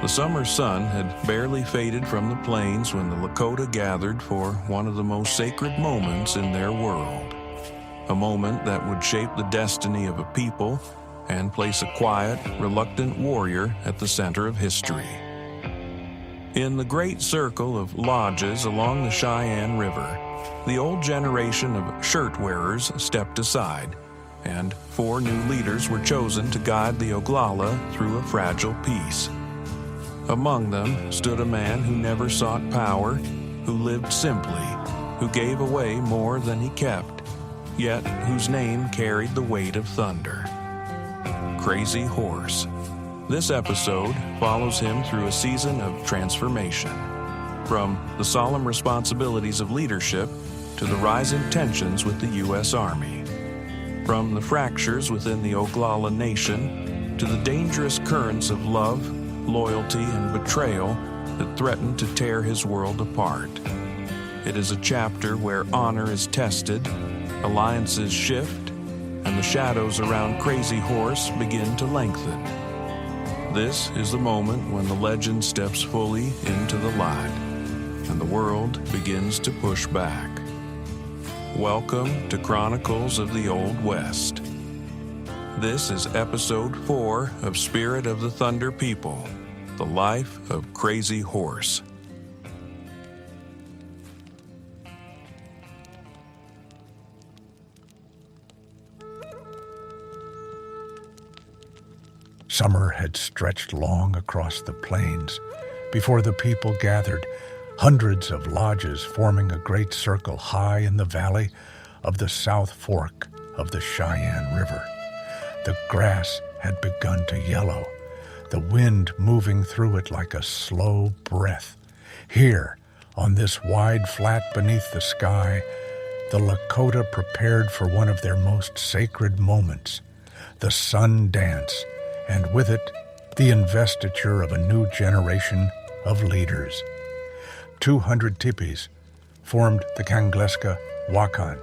The summer sun had barely faded from the plains when the Lakota gathered for one of the most sacred moments in their world. A moment that would shape the destiny of a people and place a quiet, reluctant warrior at the center of history. In the great circle of lodges along the Cheyenne River, the old generation of shirt wearers stepped aside, and 4 new leaders were chosen to guide the Oglala through a fragile peace. Among them stood a man who never sought power, who lived simply, who gave away more than he kept, yet whose name carried the weight of thunder. CrazyHorse. This episode follows him through a season of transformation, from the solemn responsibilities of leadership to the rising tensions with the U.S. Army, from the fractures within the Oglala Nation to the dangerous currents of love, loyalty, and betrayal that threatened to tear his world apart. It is a chapter where honor is tested, alliances shift, and the shadows around CrazyHorse begin to lengthen. This is the moment when the legend steps fully into the light, and the world begins to push back. Welcome to Chronicles of the Old West. This is episode 4 of Spirit of the Thunder People, the life of CrazyHorse. Summer had stretched long across the plains before the people gathered, hundreds of lodges forming a great circle high in the valley of the South Fork of the Cheyenne River. The grass had begun to yellow, the wind moving through it like a slow breath. Here, on this wide flat beneath the sky, the Lakota prepared for one of their most sacred moments, the sun dance, and with it, the investiture of a new generation of leaders. 200 tipis formed the Kangleska Wakan,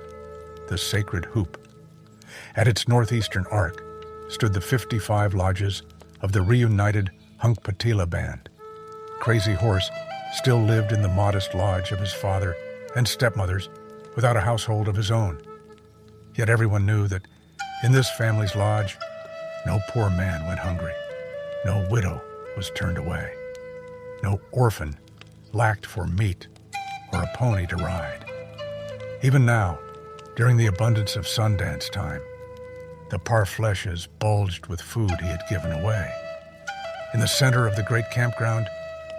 the sacred hoop. At its northeastern arc stood the 55 lodges of the reunited Hunkpatila band. CrazyHorse still lived in the modest lodge of his father and stepmothers without a household of his own. Yet everyone knew that in this family's lodge, no poor man went hungry, no widow was turned away, no orphan lacked for meat or a pony to ride. Even now, during the abundance of Sundance time, the parfleches bulged with food he had given away. In the center of the great campground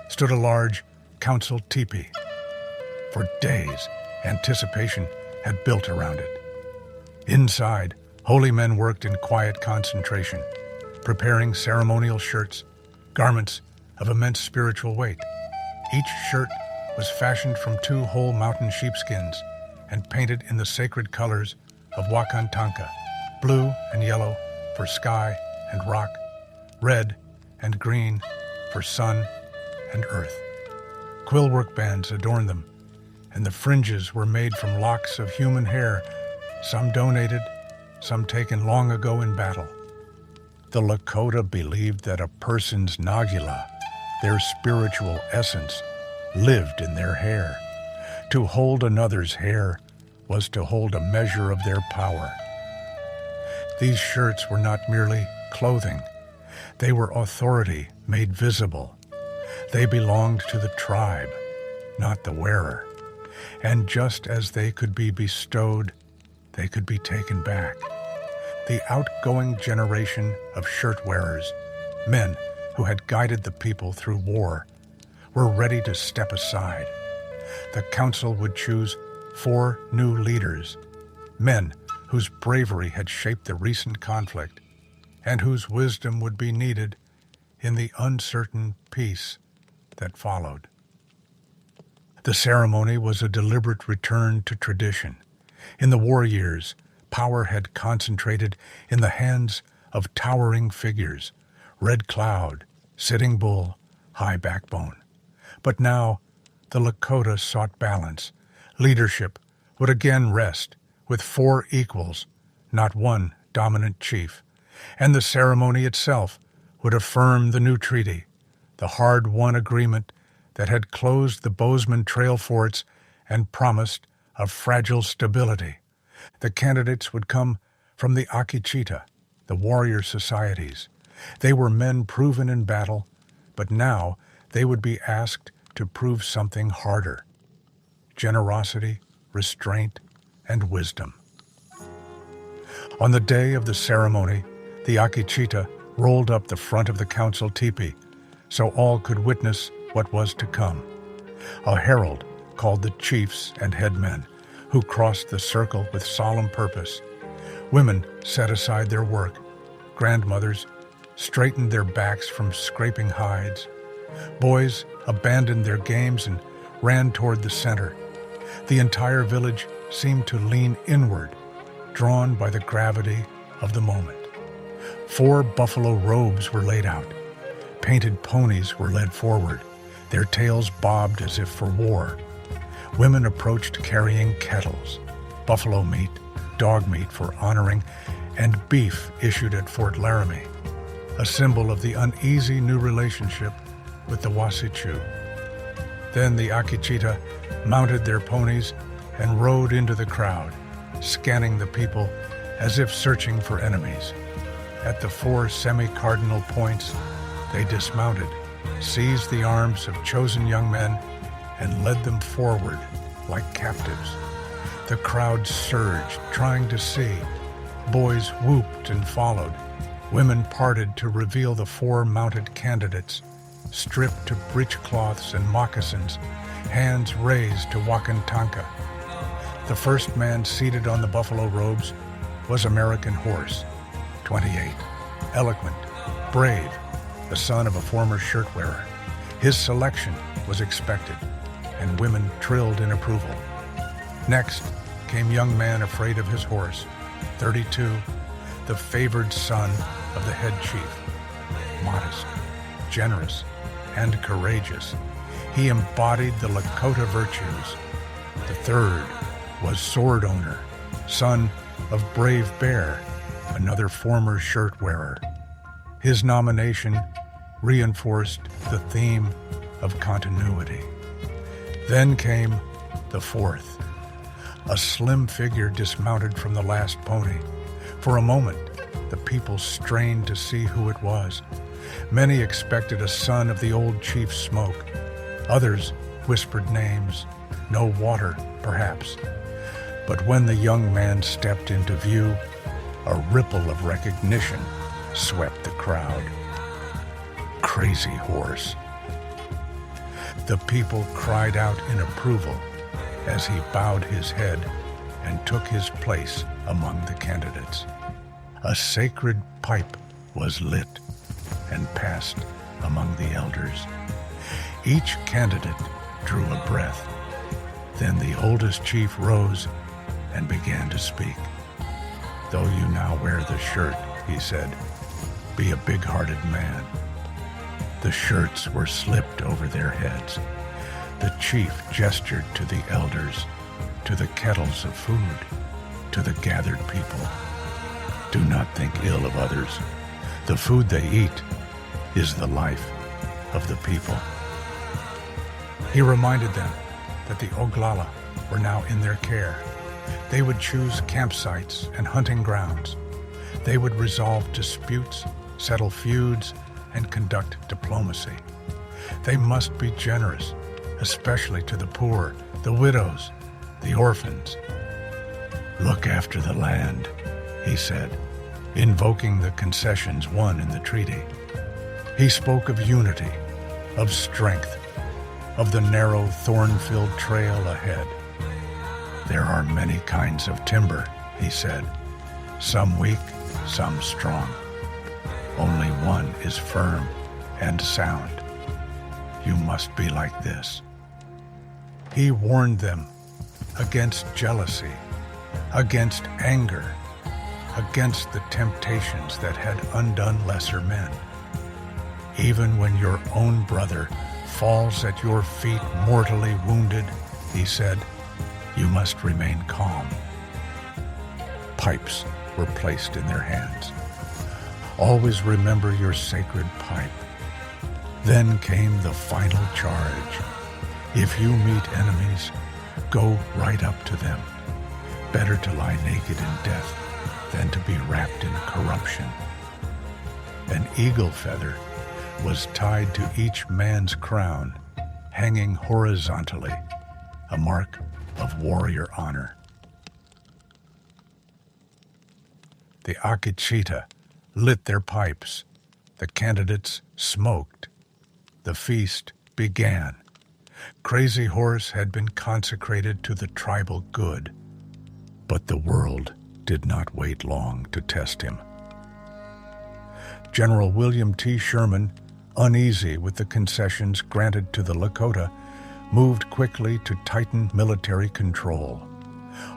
stood a large council teepee. For days, anticipation had built around it. Inside, holy men worked in quiet concentration, preparing ceremonial shirts, garments of immense spiritual weight. Each shirt was fashioned from 2 whole mountain sheepskins and painted in the sacred colors of Wakantanka, blue and yellow for sky and rock, red and green for sun and earth. Quillwork bands adorned them, and the fringes were made from locks of human hair, some donated, some taken long ago in battle. The Lakota believed that a person's nagila, their spiritual essence, lived in their hair. To hold another's hair was to hold a measure of their power. These shirts were not merely clothing. They were authority made visible. They belonged to the tribe, not the wearer. And just as they could be bestowed, they could be taken back. The outgoing generation of shirt wearers, men who had guided the people through war, were ready to step aside. The council would choose 4 new leaders, men whose bravery had shaped the recent conflict and whose wisdom would be needed in the uncertain peace that followed. The ceremony was a deliberate return to tradition. In the war years, power had concentrated in the hands of towering figures, Red Cloud, Sitting Bull, High Backbone. But now, the Lakota sought balance. Leadership would again rest with 4 equals, not one dominant chief. And the ceremony itself would affirm the new treaty, the hard-won agreement that had closed the Bozeman Trail forts and promised a fragile stability. The candidates would come from the Akichita, the warrior societies. They were men proven in battle, but now they would be asked to prove something harder: generosity, restraint, and wisdom. On the day of the ceremony, the Akichita rolled up the front of the council teepee so all could witness what was to come. A herald called the chiefs and headmen, who crossed the circle with solemn purpose. Women set aside their work. Grandmothers straightened their backs from scraping hides. Boys abandoned their games and ran toward the center. The entire village seemed to lean inward, drawn by the gravity of the moment. 4 buffalo robes were laid out. Painted ponies were led forward, their tails bobbed as if for war. Women approached carrying kettles, buffalo meat, dog meat for honoring, and beef issued at Fort Laramie, a symbol of the uneasy new relationship with the Wasichu. Then the Akichita mounted their ponies and rode into the crowd, scanning the people as if searching for enemies. At the 4 semi-cardinal points, they dismounted, seized the arms of chosen young men, and led them forward like captives. The crowd surged, trying to see. Boys whooped and followed. Women parted to reveal the 4 mounted candidates, stripped to breechcloths and moccasins, hands raised to Wakantanka. The first man seated on the buffalo robes was American Horse, 28, eloquent, brave, the son of a former shirt-wearer. His selection was expected, and women trilled in approval. Next came young man afraid of his horse, 32, the favored son of the head chief. Modest, generous, and courageous, he embodied the Lakota virtues. The third was Sword Owner, son of Brave Bear, another former shirt-wearer. His nomination reinforced the theme of continuity. Then came the fourth, a slim figure dismounted from the last pony. For a moment, the people strained to see who it was. Many expected a son of the old chief Smoke. Others whispered names, no water, perhaps. But when the young man stepped into view, a ripple of recognition swept the crowd. CrazyHorse. The people cried out in approval as he bowed his head and took his place among the candidates. A sacred pipe was lit and passed among the elders. Each candidate drew a breath. Then the oldest chief rose and began to speak. "Though you now wear the shirt," he said, "be a big-hearted man." The shirts were slipped over their heads. The chief gestured to the elders, to the kettles of food, to the gathered people. "Do not think ill of others. The food they eat is the life of the people." He reminded them that the Oglala were now in their care. They would choose campsites and hunting grounds. They would resolve disputes, settle feuds, and conduct diplomacy. They must be generous, especially to the poor, the widows, the orphans. "Look after the land," he said, invoking the concessions won in the treaty. He spoke of unity, of strength, of the narrow, thorn-filled trail ahead. "There are many kinds of timber," he said, "some weak, some strong. Only one is firm and sound. You must be like this." He warned them against jealousy, against anger, against the temptations that had undone lesser men. "Even when your own brother falls at your feet mortally wounded," he said, "you must remain calm." Pipes were placed in their hands. "Always remember your sacred pipe. Then came the final charge. If you meet enemies, go right up to them. Better to lie naked in death than to be wrapped in corruption. An eagle feather was tied to each man's crown, hanging horizontally, a mark of warrior honor. The Akechita lit their pipes. The candidates smoked. The feast began. CrazyHorse had been consecrated to the tribal good, but the world did not wait long to test him. General William T. Sherman, uneasy with the concessions granted to the Lakota, moved quickly to tighten military control.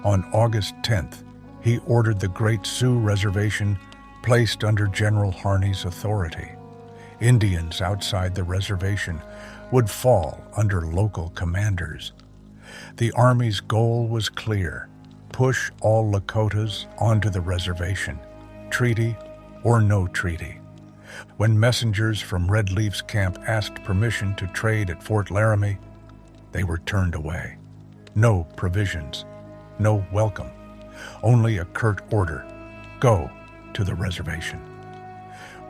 On August 10th, he ordered the Great Sioux Reservation placed under General Harney's authority. Indians outside the reservation would fall under local commanders. The Army's goal was clear: push all Lakotas onto the reservation, treaty or no treaty. When messengers from Red Leaf's camp asked permission to trade at Fort Laramie, they were turned away. No provisions, no welcome, only a curt order: go to the reservation.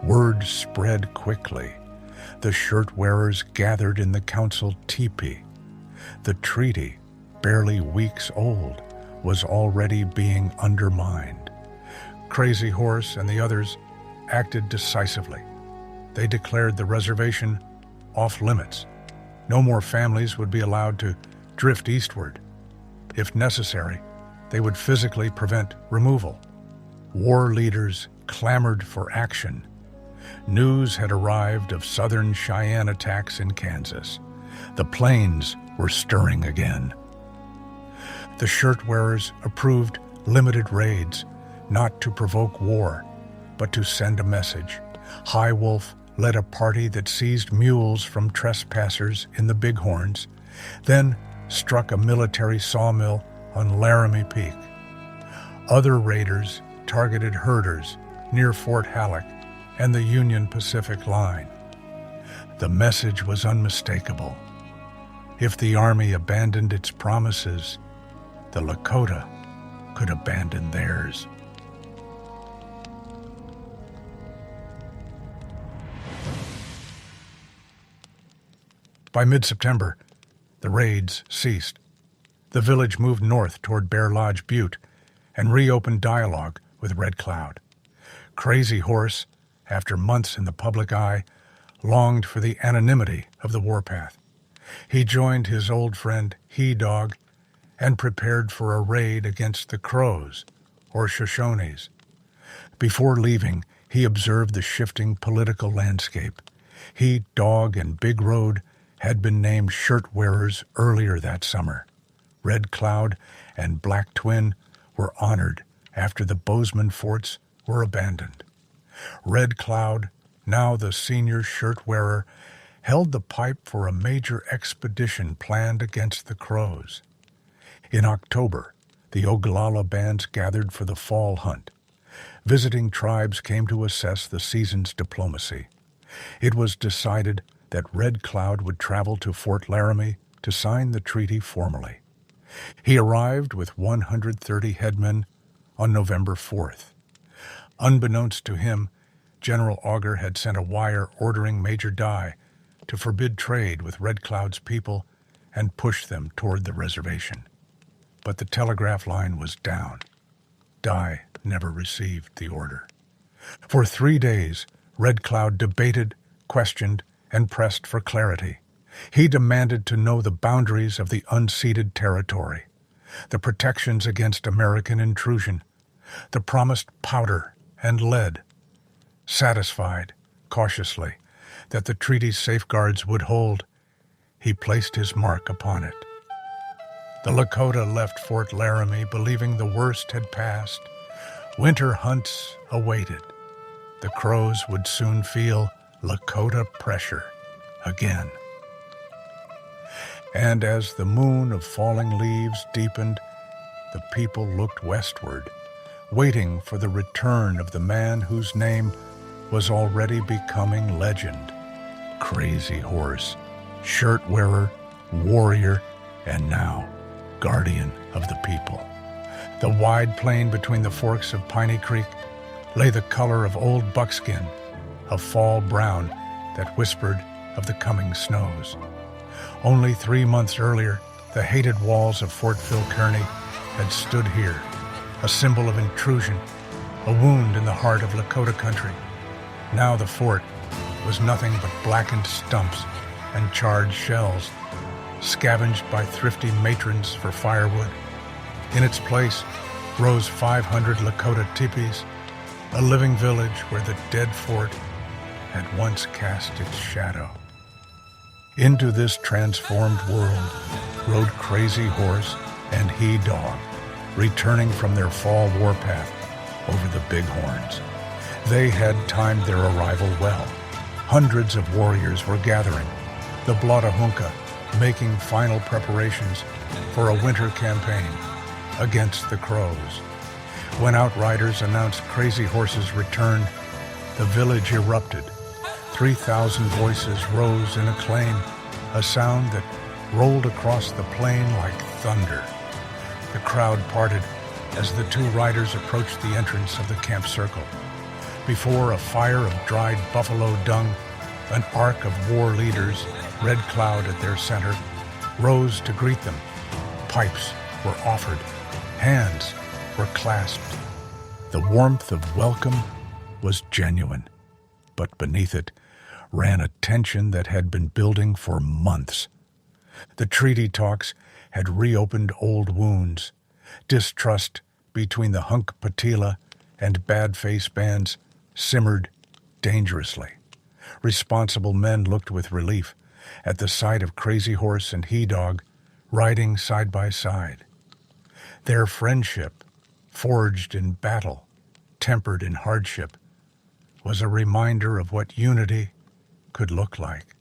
Word spread quickly. The shirt-wearers gathered in the council teepee. The treaty, barely weeks old, was already being undermined. CrazyHorse and the others acted decisively. They declared the reservation off limits. No more families would be allowed to drift eastward. If necessary, they would physically prevent removal. War leaders clamored for action. News had arrived of southern Cheyenne attacks in Kansas. The plains were stirring again. The shirt-wearers approved limited raids, not to provoke war, but to send a message. High Wolf led a party that seized mules from trespassers in the Bighorns, then struck a military sawmill on Laramie Peak. Other raiders targeted herders near Fort Halleck and the Union Pacific Line. The message was unmistakable. If the Army abandoned its promises, the Lakota could abandon theirs. By mid-September, the raids ceased. The village moved north toward Bear Lodge Butte and reopened dialogue with Red Cloud. CrazyHorse, after months in the public eye, longed for the anonymity of the warpath. He joined his old friend He-Dog and prepared for a raid against the Crows, or Shoshones. Before leaving, he observed the shifting political landscape. He-Dog and Big Road had been named shirt-wearers earlier that summer. Red Cloud and Black Twin were honored after the Bozeman forts were abandoned. Red Cloud, now the senior shirt-wearer, held the pipe for a major expedition planned against the Crows. In October, the Oglala bands gathered for the fall hunt. Visiting tribes came to assess the season's diplomacy. It was decided that Red Cloud would travel to Fort Laramie to sign the treaty formally. He arrived with 130 headmen on November 4th. Unbeknownst to him, General Augur had sent a wire ordering Major Dye to forbid trade with Red Cloud's people and push them toward the reservation. But the telegraph line was down. Dye never received the order. For 3 days, Red Cloud debated, questioned, and pressed for clarity. He demanded to know the boundaries of the unceded territory, the protections against American intrusion, the promised powder and lead. Satisfied, cautiously, that the treaty's safeguards would hold, he placed his mark upon it. The Lakota left Fort Laramie believing the worst had passed. Winter hunts awaited. The Crows would soon feel Lakota pressure again. And as the moon of falling leaves deepened, the people looked westward, waiting for the return of the man whose name was already becoming legend. CrazyHorse, shirt wearer, warrior, and now guardian of the people. The wide plain between the forks of Piney Creek lay the color of old buckskin, a fall brown that whispered of the coming snows. Only 3 months earlier, the hated walls of Fort Phil Kearny had stood here, a symbol of intrusion, a wound in the heart of Lakota country. Now the fort was nothing but blackened stumps and charred shells, scavenged by thrifty matrons for firewood. In its place rose 500 Lakota teepees, a living village where the dead fort had once cast its shadow. Into this transformed world rode CrazyHorse and He-Dog, returning from their fall warpath over the Bighorns. They had timed their arrival well. Hundreds of warriors were gathering, the Blotahunka making final preparations for a winter campaign against the Crows. When outriders announced CrazyHorse's return, the village erupted. 3,000 voices rose in acclaim, a sound that rolled across the plain like thunder. The crowd parted as the two riders approached the entrance of the camp circle. Before a fire of dried buffalo dung, an arc of war leaders, Red Cloud at their center, rose to greet them. Pipes were offered. Hands were clasped. The warmth of welcome was genuine, but beneath it ran a tension that had been building for months. The treaty talks had reopened old wounds. Distrust between the Hunk Patila and Bad Face bands simmered dangerously. Responsible men looked with relief at the sight of CrazyHorse and He-Dog riding side by side. Their friendship, forged in battle, tempered in hardship, was a reminder of what unity could look like.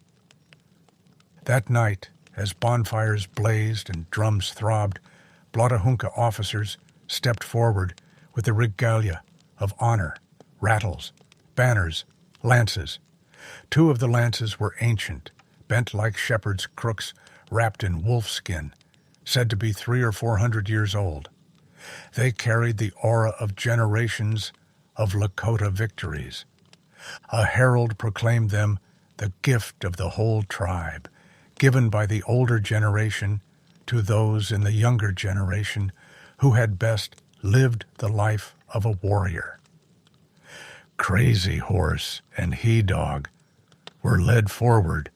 That night, as bonfires blazed and drums throbbed, Blotahunka officers stepped forward with the regalia of honor, rattles, banners, lances. 2 of the lances were ancient, bent like shepherd's crooks wrapped in wolfskin, said to be 300 or 400 years old. They carried the aura of generations of Lakota victories. A herald proclaimed them the gift of the whole tribe, given by the older generation to those in the younger generation who had best lived the life of a warrior. CrazyHorse and He-Dog were led forward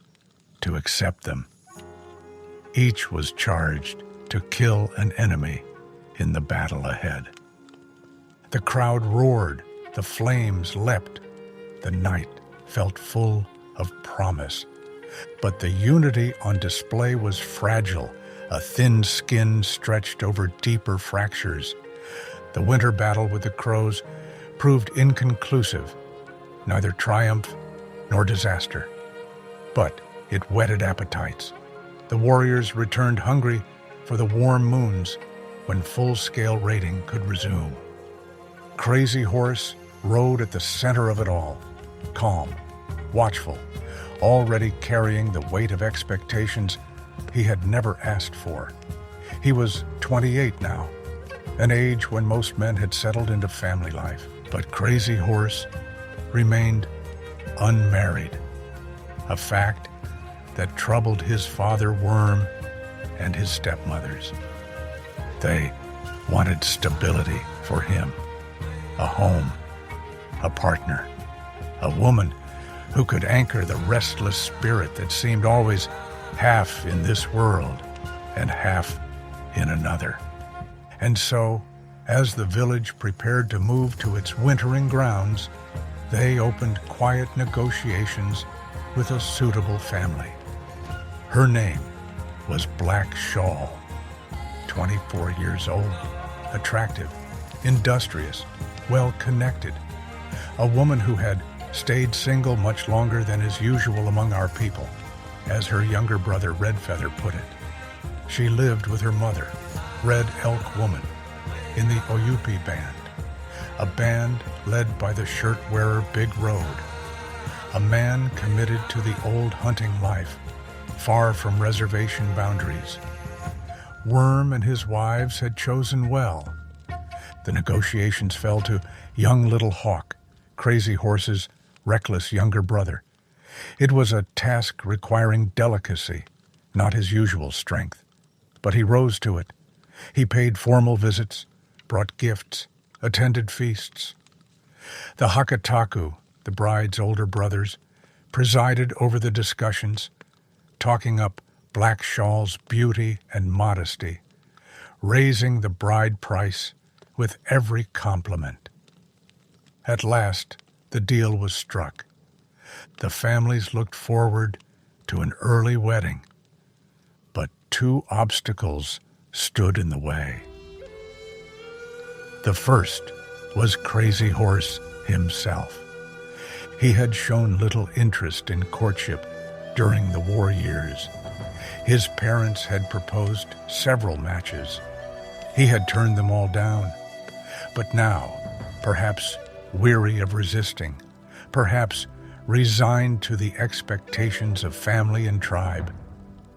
to accept them. Each was charged to kill an enemy in the battle ahead. The crowd roared, the flames leapt, the night felt full of promise. But the unity on display was fragile, a thin skin stretched over deeper fractures. The winter battle with the Crows proved inconclusive, neither triumph nor disaster. But it whetted appetites. The warriors returned hungry for the warm moons when full-scale raiding could resume. CrazyHorse rode at the center of it all, calm, watchful, already carrying the weight of expectations he had never asked for. He was 28 now, an age when most men had settled into family life. But CrazyHorse remained unmarried, a fact that troubled his father Worm and his stepmothers. They wanted stability for him, a home, a partner, a woman who could anchor the restless spirit that seemed always half in this world and half in another. And so, as the village prepared to move to its wintering grounds, they opened quiet negotiations with a suitable family. Her name was Black Shawl, 24 years old, attractive, industrious, well-connected, a woman who had stayed single much longer than is usual among our people, as her younger brother Redfeather put it. She lived with her mother, Red Elk Woman, in the Oyupi Band, a band led by the shirt-wearer Big Road. a man committed to the old hunting life, far from reservation boundaries. Worm and his wives had chosen well. The negotiations fell to young Little Hawk, CrazyHorse's reckless younger brother. It was a task requiring delicacy, not his usual strength. But he rose to it. He paid formal visits, brought gifts, attended feasts. The Hakataku, the bride's older brothers, presided over the discussions, talking up Black Shawl's beauty and modesty, raising the bride price with every compliment. At last, the deal was struck. The families looked forward to an early wedding, but two obstacles stood in the way. The first was CrazyHorse himself. He had shown little interest in courtship during the war years. His parents had proposed several matches. He had turned them all down. But now, perhaps weary of resisting, perhaps resigned to the expectations of family and tribe,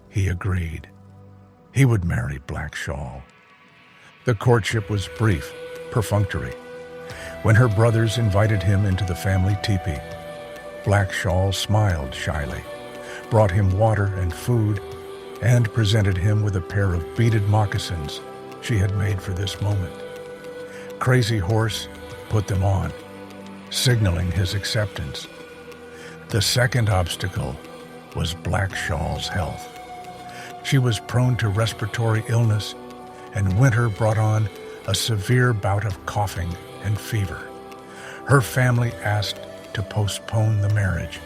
he agreed. He would marry Black Shawl. The courtship was brief, perfunctory. When her brothers invited him into the family tepee, Black Shawl smiled shyly, brought him water and food, and presented him with a pair of beaded moccasins she had made for this moment. CrazyHorse put them on, signaling his acceptance. The second obstacle was Black Shawl's health. She was prone to respiratory illness, and winter brought on a severe bout of coughing and fever. Her family asked to postpone the marriage.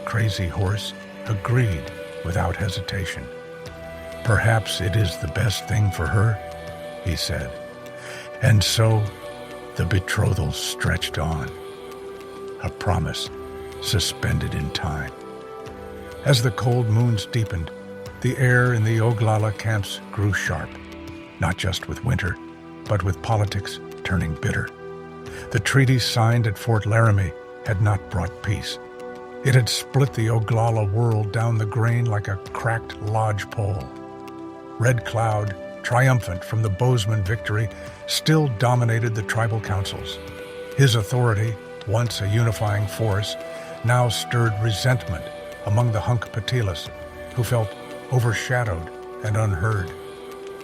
CrazyHorse agreed without hesitation. "Perhaps it is the best thing for her," he said. And so the betrothal stretched on, a promise suspended in time. As the cold moons deepened, the air in the Oglala camps grew sharp, not just with winter, but with politics turning bitter. The treaty signed at Fort Laramie had not brought peace. It had split the Oglala world down the grain like a cracked lodge pole. Red Cloud, triumphant from the Bozeman victory, still dominated the tribal councils. His authority, once a unifying force, now stirred resentment among the Hunkpatilas, who felt overshadowed and unheard.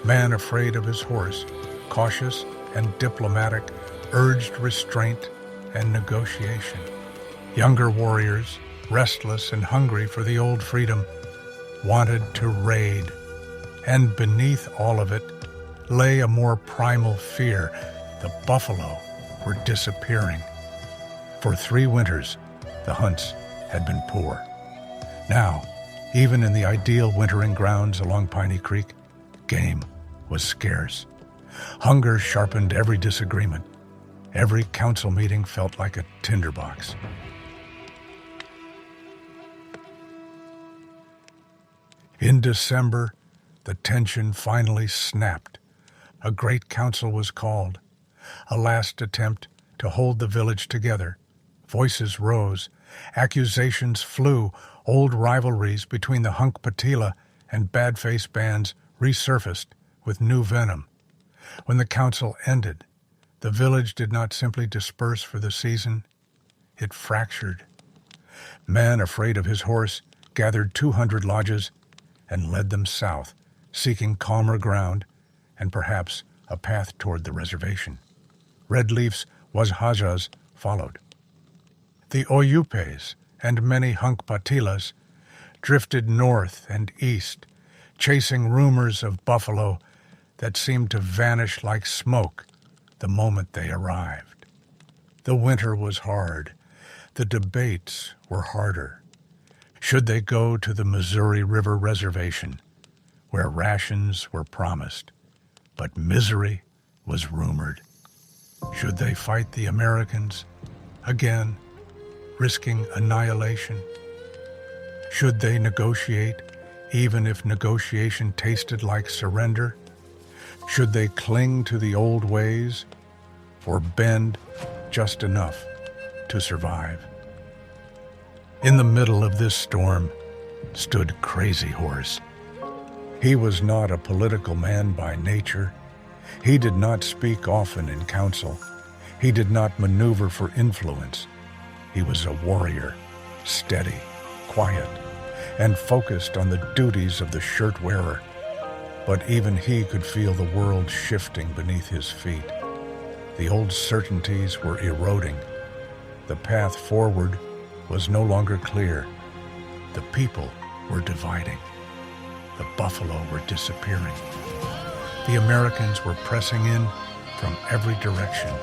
Man afraid of his horse, cautious and diplomatic, urged restraint and negotiation. Younger warriors, restless and hungry for the old freedom, wanted to raid. And beneath all of it lay a more primal fear. The buffalo were disappearing. For 3 winters, the hunts had been poor. Now, even in the ideal wintering grounds along Piney Creek, game was scarce. Hunger sharpened every disagreement. Every council meeting felt like a tinderbox. In December, the tension finally snapped. A great council was called, a last attempt to hold the village together. Voices rose, accusations flew, old rivalries between the Hunkpatila and Badface bands resurfaced with new venom. When the council ended, the village did not simply disperse for the season, it fractured. Man afraid of his horse gathered 200 lodges and led them south, seeking calmer ground and perhaps a path toward the reservation. Red Leaf's Wazhajas followed. The Oyupes and many Hunkpatilas drifted north and east, chasing rumors of buffalo that seemed to vanish like smoke the moment they arrived. The winter was hard. The debates were harder. Should they go to the Missouri River Reservation, where rations were promised, but misery was rumored? Should they fight the Americans, again, risking annihilation? Should they negotiate, even if negotiation tasted like surrender? Should they cling to the old ways, or bend just enough to survive? In the middle of this storm stood CrazyHorse. He was not a political man by nature. He did not speak often in council. He did not maneuver for influence. He was a warrior, steady, quiet, and focused on the duties of the shirt wearer. But even he could feel the world shifting beneath his feet. The old certainties were eroding. The path forward was no longer clear. The people were dividing. The buffalo were disappearing. The Americans were pressing in from every direction.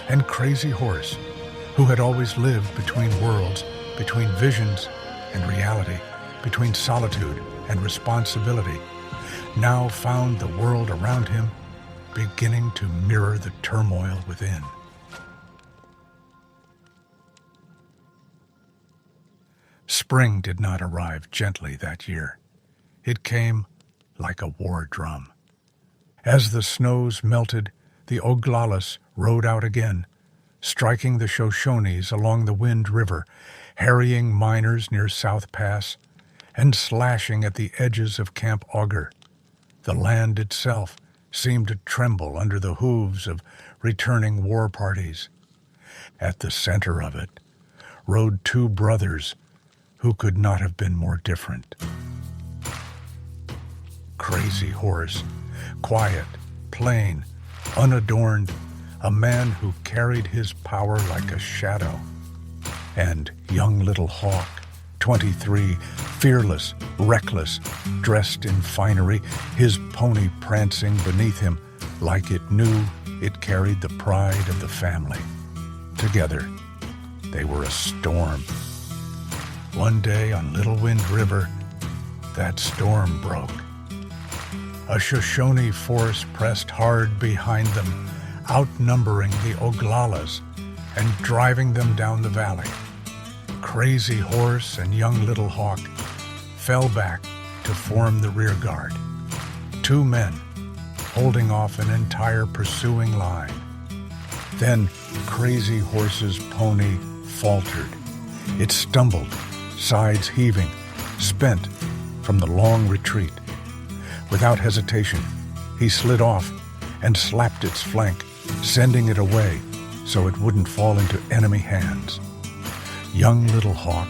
And CrazyHorse, who had always lived between worlds, between visions and reality, between solitude and responsibility, now found the world around him beginning to mirror the turmoil within. Spring did not arrive gently that year. It came like a war drum. As the snows melted, the Oglalas rode out again, striking the Shoshones along the Wind River, harrying miners near South Pass, and slashing at the edges of Camp Auger. The land itself seemed to tremble under the hooves of returning war parties. At the center of it rode two brothers who could not have been more different. CrazyHorse, quiet, plain, unadorned, a man who carried his power like a shadow. And young little Hawk, 23, fearless, reckless, dressed in finery, his pony prancing beneath him like it knew it carried the pride of the family. Together, they were a storm. One day on Little Wind River, that storm broke. A Shoshone force pressed hard behind them, outnumbering the Oglalas and driving them down the valley. CrazyHorse and young Little Hawk fell back to form the rear guard. Two men holding off an entire pursuing line. Then CrazyHorse's pony faltered. It stumbled, sides heaving, spent from the long retreat. Without hesitation, he slid off and slapped its flank, sending it away so it wouldn't fall into enemy hands. Young Little Hawk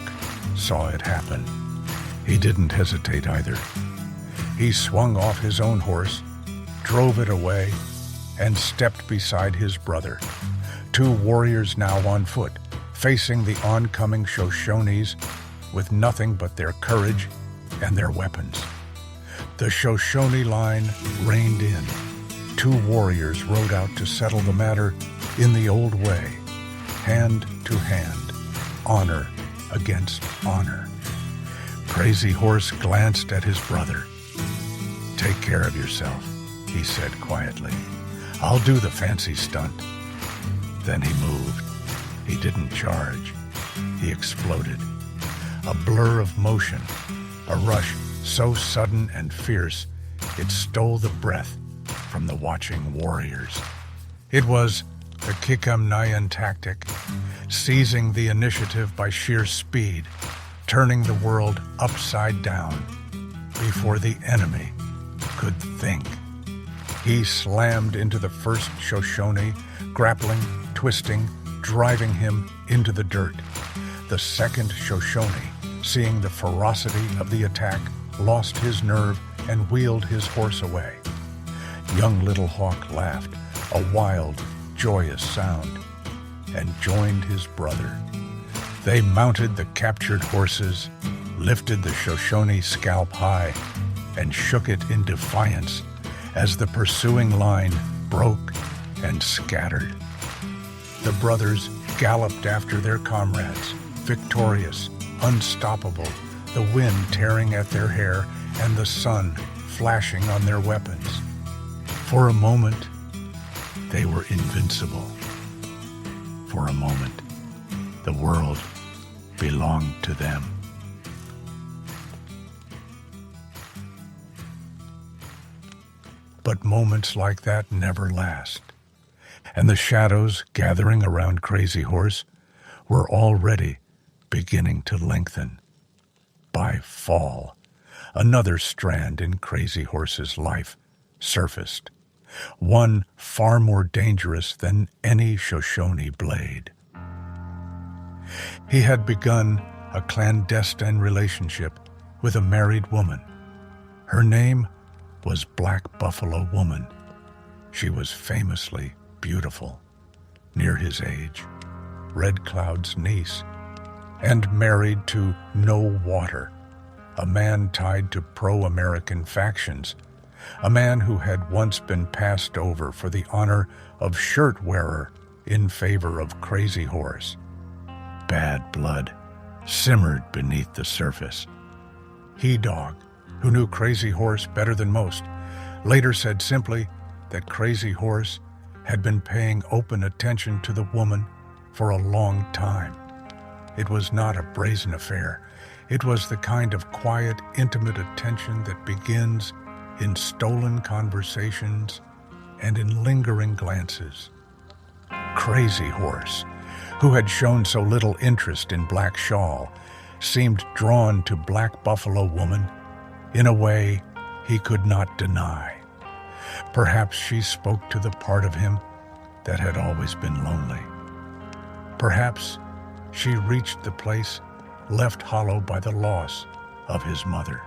saw it happen. He didn't hesitate either. He swung off his own horse, drove it away, and stepped beside his brother. Two warriors now on foot, facing the oncoming Shoshones with nothing but their courage and their weapons. The Shoshone line reined in. Two warriors rode out to settle the matter in the old way, hand to hand, honor against honor. CrazyHorse glanced at his brother. "Take care of yourself," he said quietly. "I'll do the fancy stunt." Then he moved. He didn't charge. He exploded. A blur of motion, a rush so sudden and fierce it stole the breath from the watching warriors. It was the Kikamnayan tactic, seizing the initiative by sheer speed, turning the world upside down before the enemy could think. He slammed into the first Shoshone, grappling, twisting, driving him into the dirt. The second Shoshone, seeing the ferocity of the attack, lost his nerve and wheeled his horse away. Young Little Hawk laughed, a wild, joyous sound, and joined his brother. They mounted the captured horses, lifted the Shoshone scalp high, and shook it in defiance as the pursuing line broke and scattered. The brothers galloped after their comrades, victorious, unstoppable, the wind tearing at their hair and the sun flashing on their weapons. For a moment, they were invincible. For a moment, the world belonged to them. But moments like that never last, and the shadows gathering around CrazyHorse were already beginning to lengthen. By fall, another strand in CrazyHorse's life surfaced, one far more dangerous than any Shoshone blade. He had begun a clandestine relationship with a married woman. Her name was Black Buffalo Woman. She was famously beautiful, near his age, Red Cloud's niece, and married to No Water, a man tied to pro-American factions, a man who had once been passed over for the honor of shirt wearer in favor of CrazyHorse. Bad blood simmered beneath the surface. He-Dog, who knew CrazyHorse better than most, later said simply that CrazyHorse had been paying open attention to the woman for a long time. It was not a brazen affair. It was the kind of quiet, intimate attention that begins in stolen conversations and in lingering glances. CrazyHorse, who had shown so little interest in Black Shawl, seemed drawn to Black Buffalo Woman in a way he could not deny. Perhaps she spoke to the part of him that had always been lonely. Perhaps she reached the place left hollow by the loss of his mother.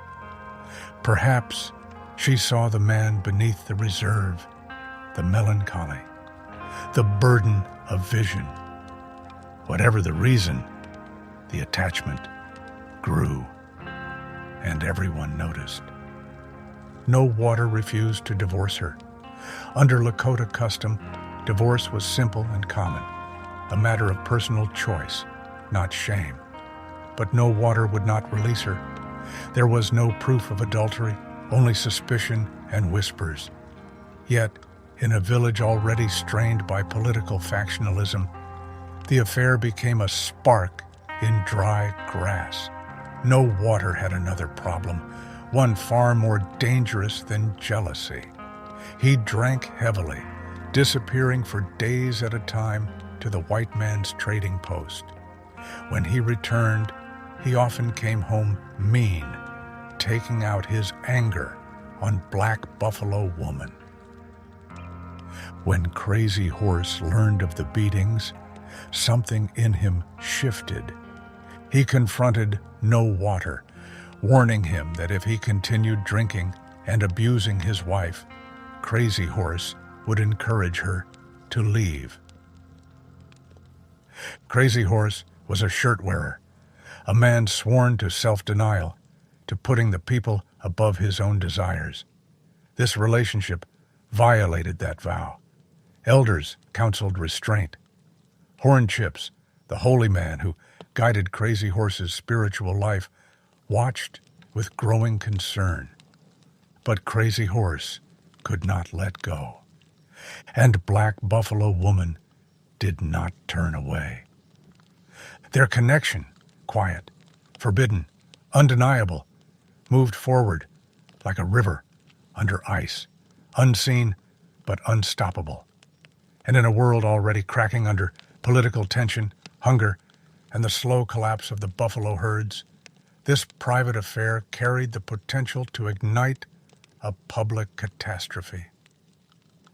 Perhaps she saw the man beneath the reserve, the melancholy, the burden of vision. Whatever the reason, the attachment grew, and everyone noticed. No Water refused to divorce her. Under Lakota custom, divorce was simple and common, a matter of personal choice, not shame. But No Water would not release her. There was no proof of adultery, only suspicion and whispers. Yet, in a village already strained by political factionalism, the affair became a spark in dry grass. No Water had another problem, one far more dangerous than jealousy. He drank heavily, disappearing for days at a time to the white man's trading post. When he returned, he often came home mean, taking out his anger on Black Buffalo Woman. When CrazyHorse learned of the beatings, something in him shifted. He confronted No Water, warning him that if he continued drinking and abusing his wife, CrazyHorse would encourage her to leave. CrazyHorse was a shirt wearer, a man sworn to self-denial, to putting the people above his own desires. This relationship violated that vow. Elders counseled restraint. Hornchips, the holy man who guided CrazyHorse's spiritual life, watched with growing concern. But CrazyHorse could not let go. And Black Buffalo Woman did not turn away. Their connection, quiet, forbidden, undeniable, moved forward like a river under ice, unseen but unstoppable. And in a world already cracking under political tension, hunger, and the slow collapse of the buffalo herds, this private affair carried the potential to ignite a public catastrophe.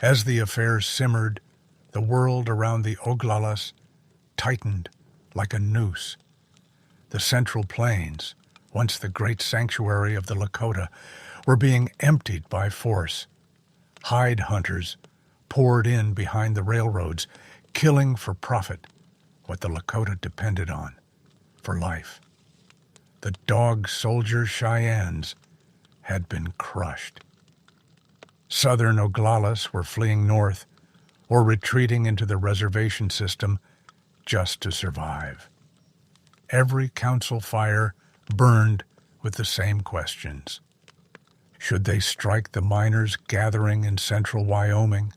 As the affair simmered, the world around the Oglalas tightened like a noose. The Central Plains, once the great sanctuary of the Lakota, were being emptied by force. Hide hunters poured in behind the railroads, killing for profit what the Lakota depended on for life. The dog soldier Cheyennes had been crushed. Southern Oglalas were fleeing north or retreating into the reservation system just to survive. Every council fire burned with the same questions. Should they strike the miners gathering in central Wyoming?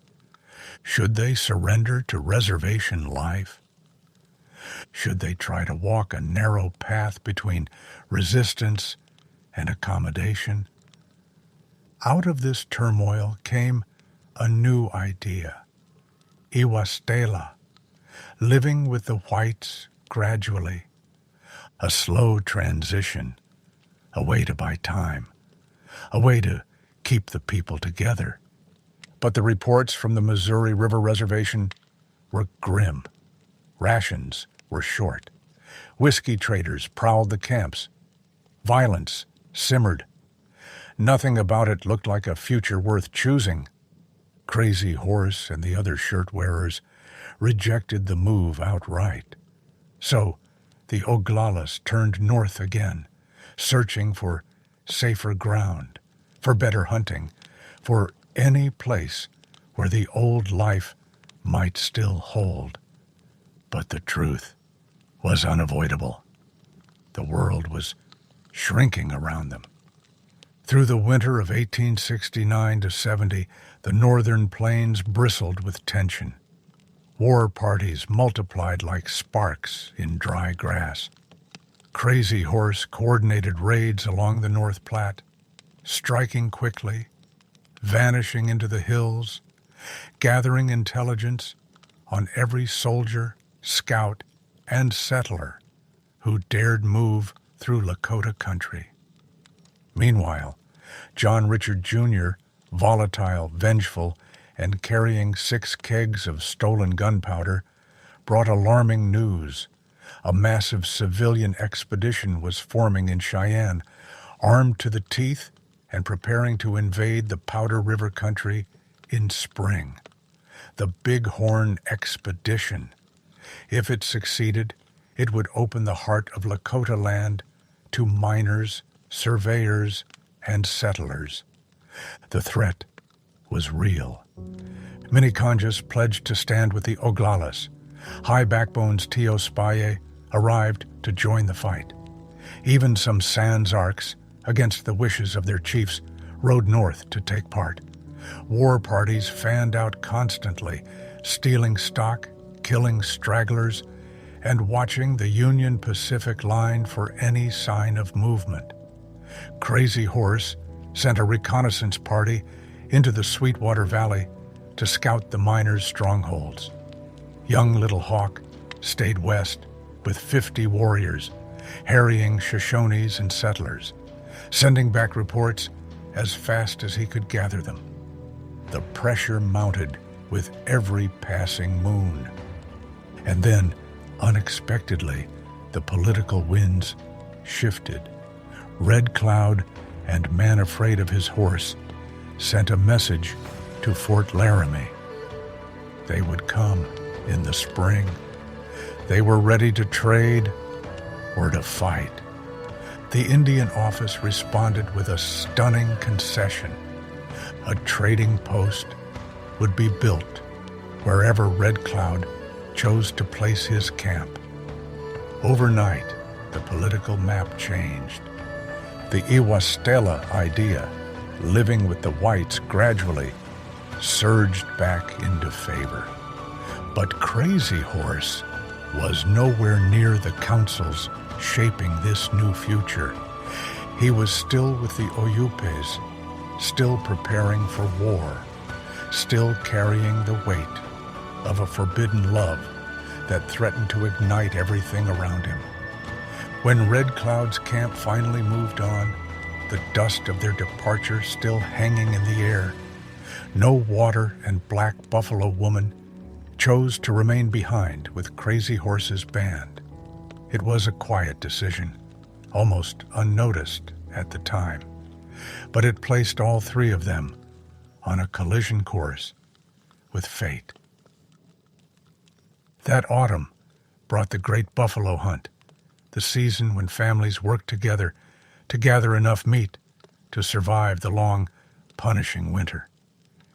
Should they surrender to reservation life? Should they try to walk a narrow path between resistance and accommodation? Out of this turmoil came a new idea, Iwastela, living with the whites gradually, A slow transition, a way to buy time, a way to keep the people together. But the reports from the Missouri River Reservation were grim. Rations were short. Whiskey traders prowled the camps. Violence simmered. Nothing about it looked like a future worth choosing. CrazyHorse and the other shirt-wearers rejected the move outright. So the Oglalas turned north again, searching for safer ground, for better hunting, for any place where the old life might still hold. But the truth was unavoidable. The world was shrinking around them. Through the winter of 1869 to 70, the northern plains bristled with tension. War parties multiplied like sparks in dry grass. CrazyHorse coordinated raids along the North Platte, striking quickly, vanishing into the hills, gathering intelligence on every soldier, scout, and settler who dared move through Lakota country. Meanwhile, John Richard Jr., volatile, vengeful, and carrying 6 kegs of stolen gunpowder, brought alarming news. A massive civilian expedition was forming in Cheyenne, armed to the teeth and preparing to invade the Powder River country in spring. The Bighorn Expedition. If it succeeded, it would open the heart of Lakota land to miners, surveyors, and settlers. The threat was real. Minneconjous pledged to stand with the Oglalas. High Backbone's Tio Spaye arrived to join the fight. Even some Sans Arcs, against the wishes of their chiefs, rode north to take part. War parties fanned out constantly, stealing stock, killing stragglers, and watching the Union Pacific line for any sign of movement. CrazyHorse sent a reconnaissance party into the Sweetwater Valley to scout the miners' strongholds. Young Little Hawk stayed west with 50 warriors, harrying Shoshones and settlers, sending back reports as fast as he could gather them. The pressure mounted with every passing moon. And then, unexpectedly, the political winds shifted. Red Cloud and Man Afraid of His Horse sent a message to Fort Laramie. They would come in the spring. They were ready to trade or to fight. The Indian office responded with a stunning concession. A trading post would be built wherever Red Cloud chose to place his camp. Overnight, the political map changed. The Iwastela idea, living with the whites, gradually surged back into favor. But CrazyHorse was nowhere near the councils shaping this new future. He was still with the Oyupes, still preparing for war, still carrying the weight of a forbidden love that threatened to ignite everything around him. When Red Cloud's camp finally moved on, the dust of their departure still hanging in the air, No Water and Black Buffalo Woman chose to remain behind with CrazyHorse's band. It was a quiet decision, almost unnoticed at the time, but it placed all 3 of them on a collision course with fate. That autumn brought the great buffalo hunt, the season when families worked together to gather enough meat to survive the long, punishing winter.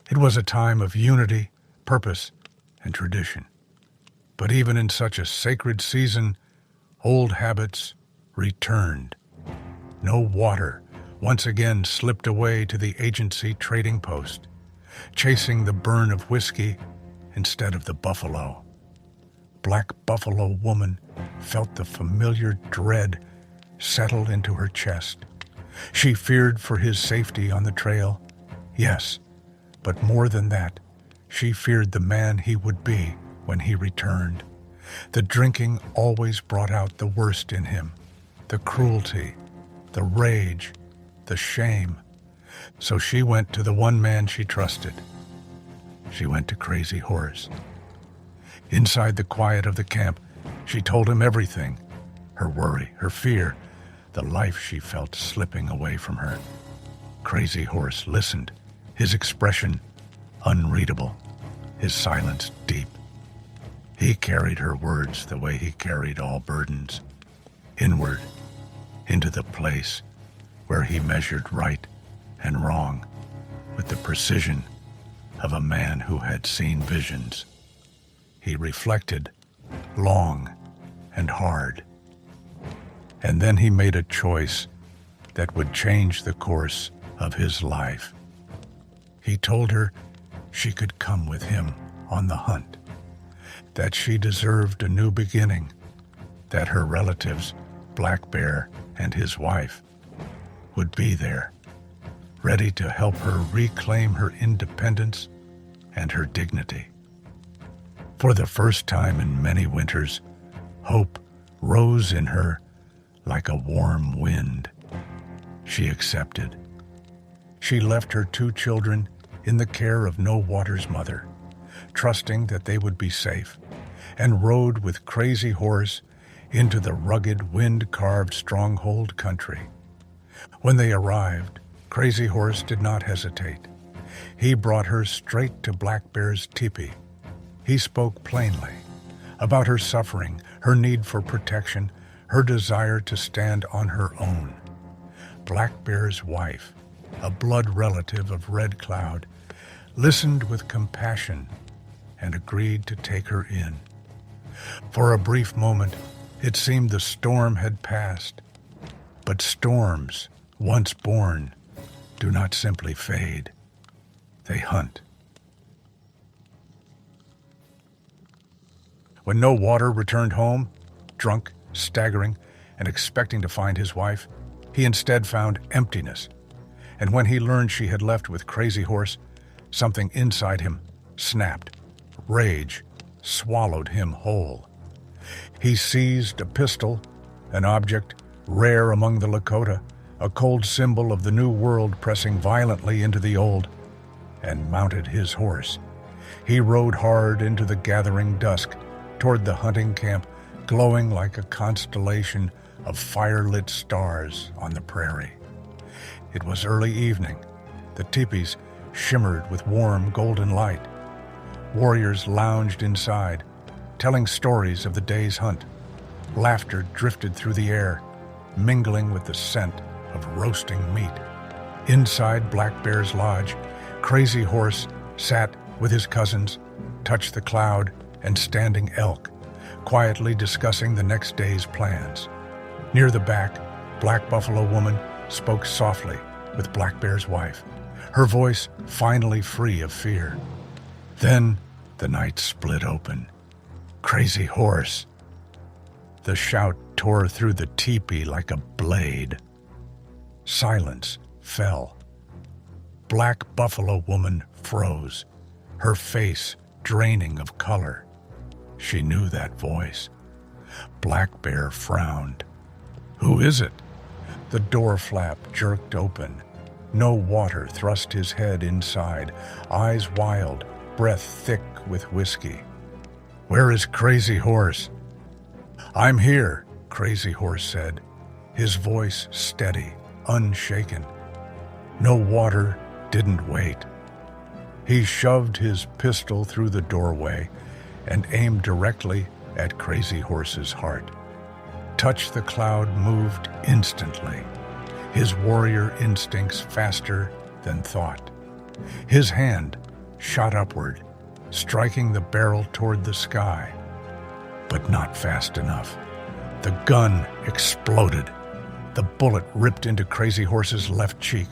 It was a time of unity, purpose, and tradition. But even in such a sacred season, old habits returned. No Water once again slipped away to the agency trading post, chasing the burn of whiskey instead of the buffalo. Black Buffalo Woman felt the familiar dread settle into her chest. She feared for his safety on the trail, yes, but more than that, she feared the man he would be when he returned. The drinking always brought out the worst in him, the cruelty, the rage, the shame. So she went to the one man she trusted. She went to CrazyHorse. Inside the quiet of the camp, she told him everything. Her worry, her fear, the life she felt slipping away from her. CrazyHorse listened, his expression unreadable, his silence deep. He carried her words the way he carried all burdens, inward, into the place where he measured right and wrong with the precision of a man who had seen visions. He reflected long and hard, and then he made a choice that would change the course of his life. He told her she could come with him on the hunt, that she deserved a new beginning, that her relatives, Black Bear and his wife, would be there, ready to help her reclaim her independence and her dignity. For the first time in many winters, hope rose in her like a warm wind. She accepted. She left her 2 children in the care of No Water's mother, trusting that they would be safe, and rode with CrazyHorse into the rugged, wind-carved stronghold country. When they arrived, CrazyHorse did not hesitate. He brought her straight to Black Bear's teepee. He spoke plainly about her suffering, her need for protection, her desire to stand on her own. Black Bear's wife, a blood relative of Red Cloud, listened with compassion and agreed to take her in. For a brief moment, it seemed the storm had passed. But storms, once born, do not simply fade. They hunt. When No Water returned home, drunk, staggering, and expecting to find his wife, he instead found emptiness. And when he learned she had left with CrazyHorse, something inside him snapped. Rage swallowed him whole. He seized a pistol, an object rare among the Lakota, a cold symbol of the new world pressing violently into the old, and mounted his horse. He rode hard into the gathering dusk, toward the hunting camp, glowing like a constellation of fire-lit stars on the prairie. It was early evening. The teepees shimmered with warm golden light. Warriors lounged inside, telling stories of the day's hunt. Laughter drifted through the air, mingling with the scent of roasting meat. Inside Black Bear's lodge, CrazyHorse sat with his cousins, Touch the Cloud, and Standing Elk, quietly discussing the next day's plans. Near the back, Black Buffalo Woman spoke softly with Black Bear's wife, her voice finally free of fear. Then the night split open. CrazyHorse! The shout tore through the teepee like a blade. Silence fell. Black Buffalo Woman froze, her face draining of color. She knew that voice. Black Bear frowned. "Who is it?" The door flap jerked open. No Water thrust his head inside, eyes wild, breath thick with whiskey. "Where is CrazyHorse?" "I'm here," CrazyHorse said, his voice steady, unshaken. No Water didn't wait. He shoved his pistol through the doorway and aimed directly at CrazyHorse's heart. Touch the Cloud moved instantly, his warrior instincts faster than thought. His hand shot upward, striking the barrel toward the sky. But not fast enough. The gun exploded. The bullet ripped into CrazyHorse's left cheek.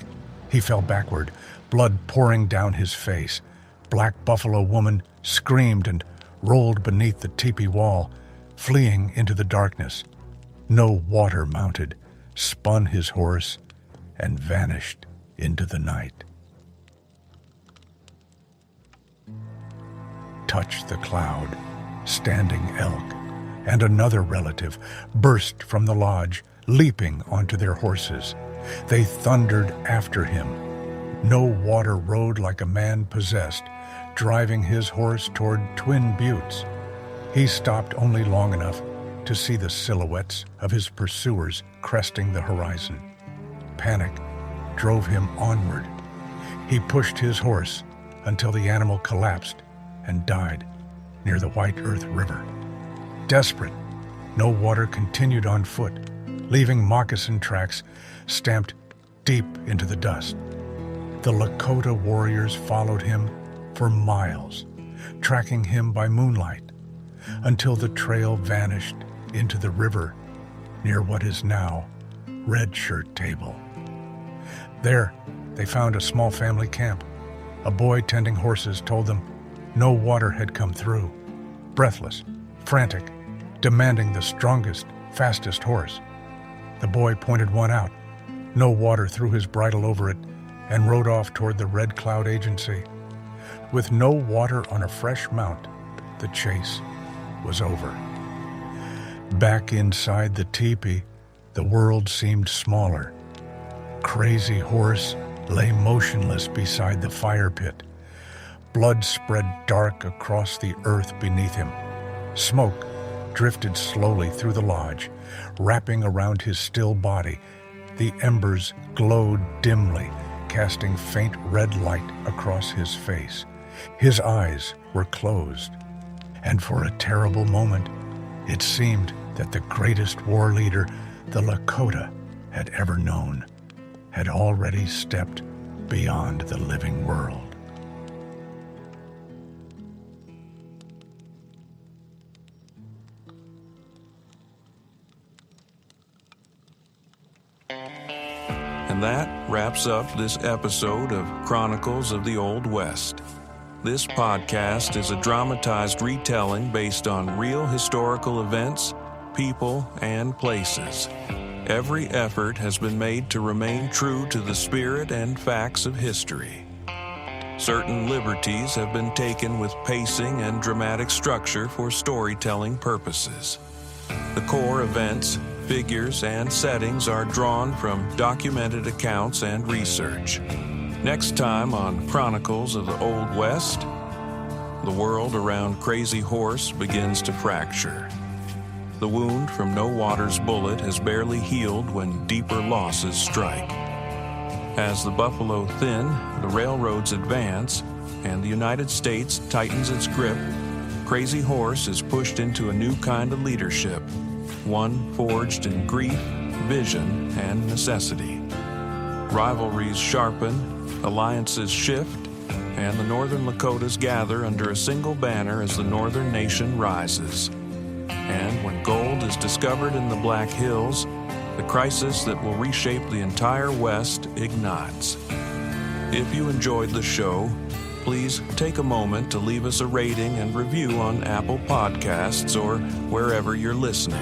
He fell backward, blood pouring down his face. Black Buffalo Woman screamed and rolled beneath the teepee wall, fleeing into the darkness. No Water mounted, spun his horse, and vanished into the night. Touch the Cloud, Standing Elk, and another relative burst from the lodge, leaping onto their horses. They thundered after him. No Water rode like a man possessed, driving his horse toward Twin Buttes. He stopped only long enough to see the silhouettes of his pursuers cresting the horizon. Panic drove him onward. He pushed his horse until the animal collapsed and died near the White Earth River. Desperate, No Water continued on foot, leaving moccasin tracks stamped deep into the dust. The Lakota warriors followed him for miles, tracking him by moonlight, until the trail vanished into the river near what is now Red Shirt Table. There, they found a small family camp. A boy tending horses told them no water had come through. Breathless, frantic, demanding the strongest, fastest horse. The boy pointed one out. No Water threw his bridle over it and rode off toward the Red Cloud Agency. With No Water on a fresh mount, the chase was over. Back inside the teepee, the world seemed smaller. CrazyHorse lay motionless beside the fire pit. Blood spread dark across the earth beneath him. Smoke drifted slowly through the lodge, wrapping around his still body. The embers glowed dimly, casting faint red light across his face. His eyes were closed, and for a terrible moment, it seemed that the greatest war leader the Lakota had ever known had already stepped beyond the living world. And that wraps up this episode of Chronicles of the Old West. This podcast is a dramatized retelling based on real historical events, people, and places. Every effort has been made to remain true to the spirit and facts of history. Certain liberties have been taken with pacing and dramatic structure for storytelling purposes. The core events, figures, and settings are drawn from documented accounts and research. Next time on Chronicles of the Old West, the world around CrazyHorse begins to fracture. The wound from No Water's bullet has barely healed when deeper losses strike. As the buffalo thin, the railroads advance, and the United States tightens its grip, CrazyHorse is pushed into a new kind of leadership, one forged in grief, vision, and necessity. Rivalries sharpen, alliances shift, and the Northern Lakotas gather under a single banner as the Northern Nation rises. And when gold is discovered in the Black Hills, the crisis that will reshape the entire West ignites. If you enjoyed the show, please take a moment to leave us a rating and review on Apple Podcasts or wherever you're listening.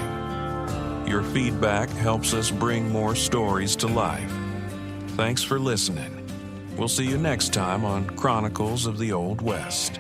Your feedback helps us bring more stories to life. Thanks for listening. We'll see you next time on Chronicles of the Old West.